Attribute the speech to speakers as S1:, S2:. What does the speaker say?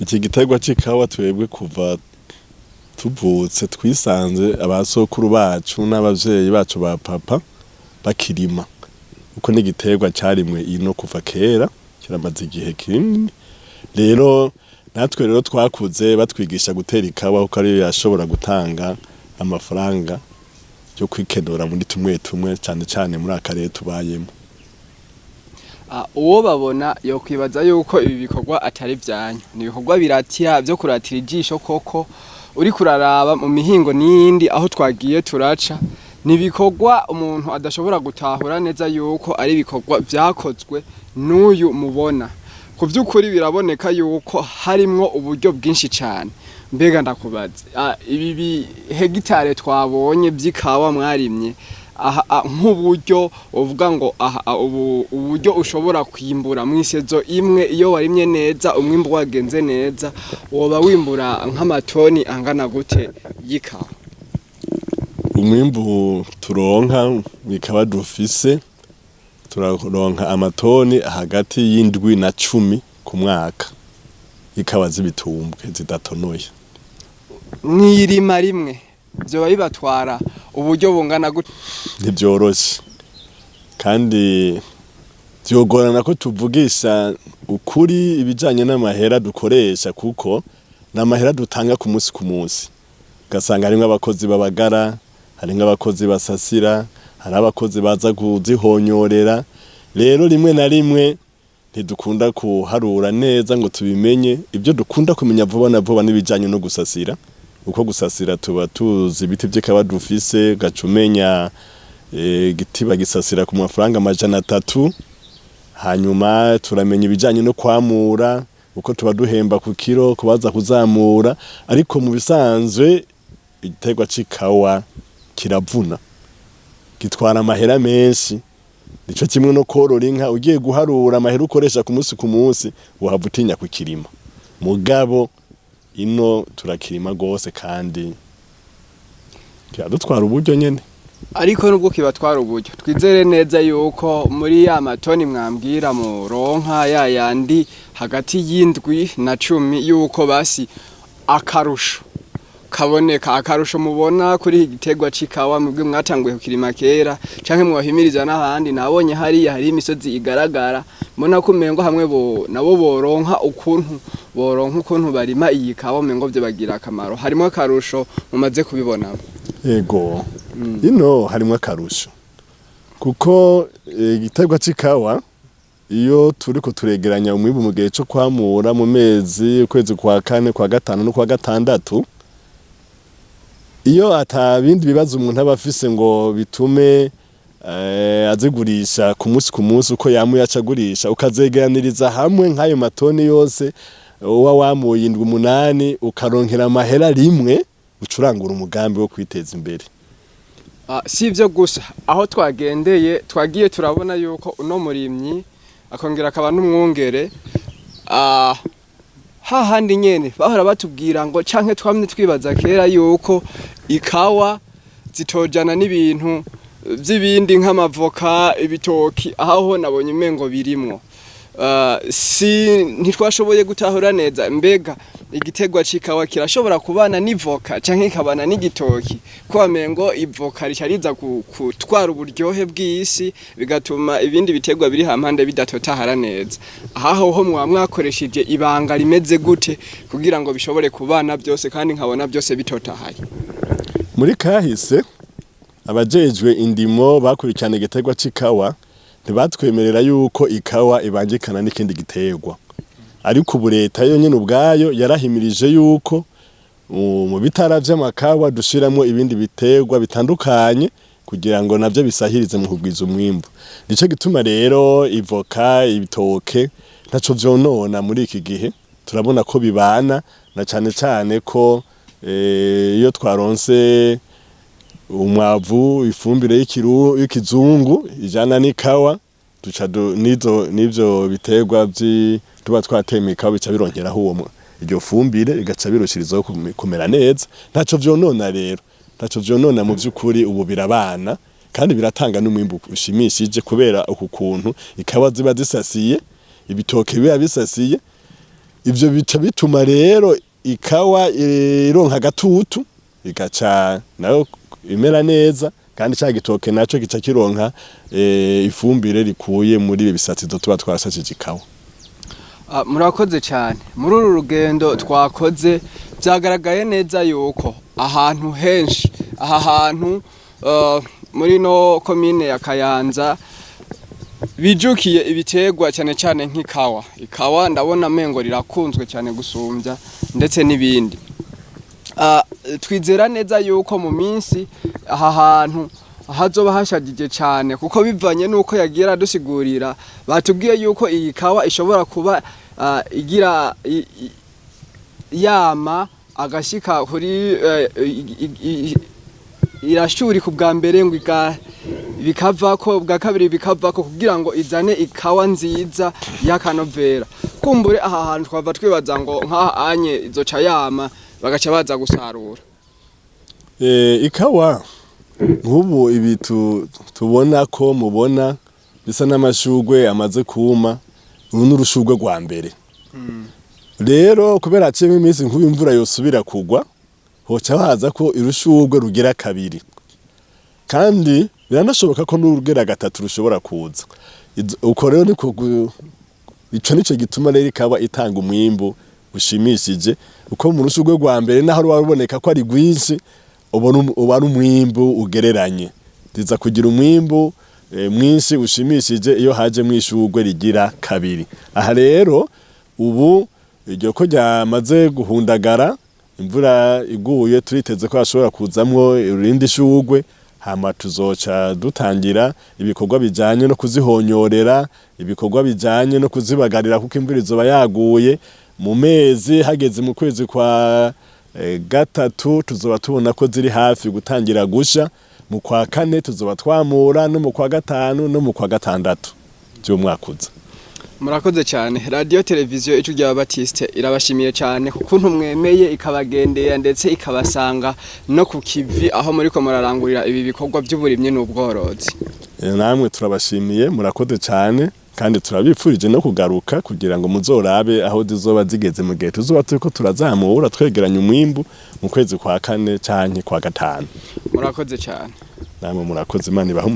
S1: Iki giterwa c'ikawa twebwe kuva tuvutse twisanze abasokuru bacu n'abavyeyi bacu ba papa bakirima. Uko n'igiterwa carimwe ino kuva kera kiramaze igihe kinini. Rero natwe rero twakuze batwigisha gutera ikawa kuko ariyo yashobora gutanga amafaranga yo kwikenura muri tumwe tumwe cane cane muri akarere tubayemo.
S2: Uwo babona yo kwibaza yuko ibi bikorwa atari vyanyu, ni ibikorwa biratira byo kuratira ijisho koko uri kuraraba mu mihingo n'iyindi aho twagiye turaca, ni ibikorwa umuntu adashobora gutahura neza yuko ari ibikorwa vyakozwe n'uyu mubona. Ku vy'ukuri biraboneka yuko harimwo uburyo bwinshi cane. Mbega ndakubaza ibi hegitare twabonye vy'ikawa mwarimye nk'uburyo uvuga ngo uburyo ushobora kwimbura mw'isezo imwe iyo warimye neza umwimbu wagenze neza woba wimbura nk'amatoni angana gute y'ikawa?
S1: Umwimbu turonka bikaba dufise turaronka amatoni hagati y'indwi na 10 ku mwaka ikawa z'ibitumbwe zidatonoye.
S2: Mwirima rimwe byo bibatwara uburyo bungana gute?
S1: Ntibyoroshe kandi byogorana ko tuvugisha ukuri ibijanye n'amahera dukoresha kuko n'amahera dutanga ku munsi gasanga harimwe abakozi babagara, harimwe abakozi basasira, hari abakozi baza kuzihonyorera. Rero rimwe na rimwe ntidukunda kuharura neza ngo tubimenye. Ibyo dukunda kumenya vuba na vuba n'ibijanye no gusasira, uko gusasira tuba tuzi ibiti vy'ikawa dufise gacumenya igiti bagisasira ku mafaranga 300. Hanyuma turamenya ibijanye no kwamura uko tuba duhemba ku kiro kubaza kuzamura. Ariko mu bisanzwe igiterwa c'ikawa kiravuna, gitwara amahera menshi. Nico kimwe no korora inka, ugiye guharura amahera ukoresha ku munsi uhava utinya kukirima. Mugabo ino turakirima gose kandi kiradutwara uburyo nyene.
S2: Ariko nubwo kibatwara uburyo twizere neza yuko muri ya matoni mwambwira mu ronka yandi hagati y'indwi na 10 yuko basi akarusho kaboneka. Akarusho mubona kuri igiterwa c'ikawa mubwe mwatanguye kukirima kera canke mwahimiriza n'ahandi nabonye hari imisozi igaragara mbona ko mengo hamwe nabo boronka ukuntu barima iyi kawa mengo byo bagira akamaro. Harimo akarusho mumaze kubibona?
S1: Ego ino harimo akarusho kuko igiterwa c'ikawa iyo turiko turegeranya umwimbu mu gihe cyo kwamura mu ukwezi kwa 4 kwa 5 no kwa 6, iyo atabindi bibazo umuntu aba afise ngo bitume azigurisha ku munsi uko yamuye acagurisha, ukazegeraniriza hamwe nk'ayo matoni yose uwa wamuye 8 ukaronkera amahera rimwe ucurangura umugambi wo kwiteza imbere.
S2: Si ivyo gusa, aho twagiye turabona yuko uno murimyi akongera akaba n'umwungere hahandi nyene bahora batubwira ngo canke twamye twibaza kera yuko ikawa zitojana n'ibintu vy'ibindi nk'amavoka, ibitoki, aho nabonye imengo birimwo. Ntitwashoboye gutahura neza mbega igiterwa c'ikawa kirashobora kubana n'ivoka canke kabana n'igitoki, ko amengo ivoka ricariza gutwara uburyohe bw'isi bigatuma ibindi biterwa biri hampande bidatotahara neza. Aho mwakoresheje ibanga rimeze gute kugira ngo bishobore kubana byose kandi nkabona byose bitotahaye?
S1: Muri kahise abajejwe indimo bakurikirana igiterwa c'ikawa ntibatwemerera yuko ikawa ibangikana n'ikindi giterwa. Ariko ubu leta yo nyene ubwayo yarahimirije yuko mu bitara vy'amakawa dushiramo ibindi biterwa bitandukanye kugira ngo navyo bisahirize mu kugwiza umwimbu. Nico gituma rero ivoka, ibitoke ntaco vyonona muri iki gihe. Turabona ko bibana na cane ko iyo twaronse umwavu ifumbire y'ikizungu ijana n'ikawa duca n'ivyo biterwa tuba twatemeka bica bironkeraho uwo iryo fumbire igaca birushirizaho kumera neza. Ntaco vyonona rero, ntaco vyonona mu vy'ukuri. Ubu birabana kandi biratanga n'umwimbu ushimishije kubera uku kuntu ikawa ziba zisasiye, ibitoke biba bisasiye, ivyo bica bituma rero ikawa ironka agatutu igaca nayo imera neza, kandi ca gitoke naco gica kironka ifumbire rikuye muri ibi bisatizo tuba twarasashije ikawa.
S2: Murakoze cyane. Muri uru rugendo twakoze byagaragaye neza yuko ahantu henshi, aha hantu muri no komine ya Kayanza bijukiye ibitegwa cyane cyane nk'ikawa. Ikawa ndabona mengo rirakunzwe cyane gusumbya ndetse n'ibindi. Twizera neza yuko mu minsi aha hantu hazoba hashagije cyane, kuko bivanye nuko yagira dusigurira batubwiye yuko iyi kawa ishobora kuba igira yama agashika kuri irashuri ku bwa mbere ngo bikavako, bwa kabiri bikavako, kugira ngo izane ikawa nziza y'akanovera. Kumbure aha hantu twava twibaza ngo nkaha anye izoca yama bagaca baza gusarura.
S1: Ikawa nk'ubu ibi tubona ko mubona bisa n'amashugwe amaze kuma, uru n'urushugwe rwa mbere. Rero kubera aciyemo iminsi nk'uyu imvura yosubira kugwa, hoca haza ko irushugwe rugira kabiri, kandi biranashoboka ko n'urugera gatatu rushobora kuza. Uko rero ico nico gituma rero ikawa itanga umwimbu ushimishije, uko mu rushugwe rwa mbere naho ruboneka ko ari rwinshi, uba ari umwimbu ugereranye. Riza kugira umwimbu mwinshi ushimishije iyo haje mw'ishugwe rigira kabiri. Aha rero ubu iryo ko ryamaze guhundagara, imvura iguye turiteze ko hashobora kuzamwo irindi shugwe, hama tuzoca dutangira ibikorwa bijanye no kuzihonyorera, ibikorwa bijanye no kuzibagarira, kuko imvura izoba yaguye mu mezi, hageze mu kwezi kwa gatatu tuzoba tubona ko ziri hafi gutangira gusha, mu kwa kane tuzoba twamura, no mu kwa gatanu no mu kwa gatandatu by'umwaka uza.
S2: Murakoze cyane. Radio Televiziyo Ijwi rya Baptiste irabashimiye cyane kukuntu mwemeye ikabagendera ndetse ikabasanga no ku kivi aho muri ko murarangurira ibi bikorwa by'uburimye n'ubworozi.
S1: Namwe turabashimiye, murakoze cyane, kandi turabipfurije no kugaruka kugira ngo muzorabe aho zizoba zigeze mu gihe tuzoba turiko turazamura twegeranya umwimbu mu kwezi kwa kane canke kwa gatanu.
S2: Murakoze cyane.
S1: Namwe murakoze, Imana ibahe